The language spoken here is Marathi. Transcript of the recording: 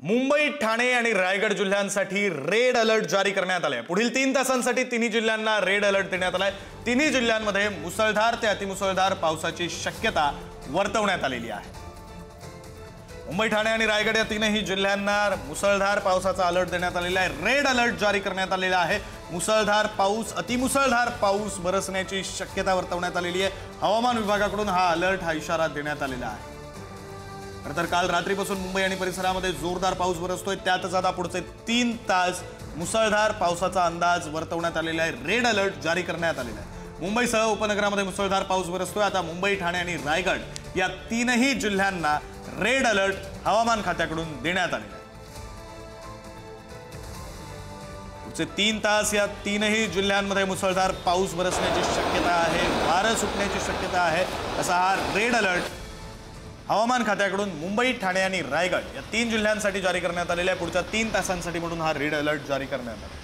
मुंबई, ठाणे आणि रायगड जिल्ह्यांसाठी रेड अलर्ट जारी करण्यात आले आहे। पुढील 3 तासांसाठी तिन्ही जिल्ह्यांना रेड अलर्ट देण्यात आलाय। तिन्ही जिल्ह्यांमध्ये मुसळधार ते अतिमुसळधार पावसाची शक्यता वर्तवण्यात आलेली आहे। मुंबई, ठाणे आणि रायगड या तीनही जिल्ह्यांना मुसळधार पावसाचा अलर्ट देण्यात आलेला आहे। रेड अलर्ट जारी करण्यात आलेला आहे। मुसळधार पाऊस, अतिमुसळधार पाऊस बरसण्याची शक्यता वर्तवण्यात आलेली आहे। हवामान विभागाकडून हा अलर्ट, हा इशारा देण्यात आलेला आहे। तर काल रात्रीपासून मुंबई आणि परिसरामध्ये जोरदार पाऊस बरसतोय। त्यातच आता पुढचे 3 तास मुसळधार पावसाचा अंदाज वर्तवण्यात आलेला आहे। रेड अलर्ट जारी करण्यात आलेला आहे। मुंबईसह उपनगरामध्ये मुसळधार पाऊस बरसतोय। आता मुंबई, ठाणे आणि रायगड या तीनही जिल्ह्यांना रेड अलर्ट हवामान खात्याकडून देण्यात आलेला आहे। पुढचे 3 तास या तीनही जिल्ह्यांमध्ये मुसळधार पाऊस बरसण्याची शक्यता आहे, वारं सुटण्याची शक्यता आहे। असा हा रेड अलर्ट हवामान खात्याकडून मुंबई, ठाणे आणि रायगड या 3 जिल्ह्यांसाठी जारी करण्यात आलेला आहे। पुढच्या 3 तासांसाठी म्हणून हा रेड अलर्ट जारी करण्यात आला।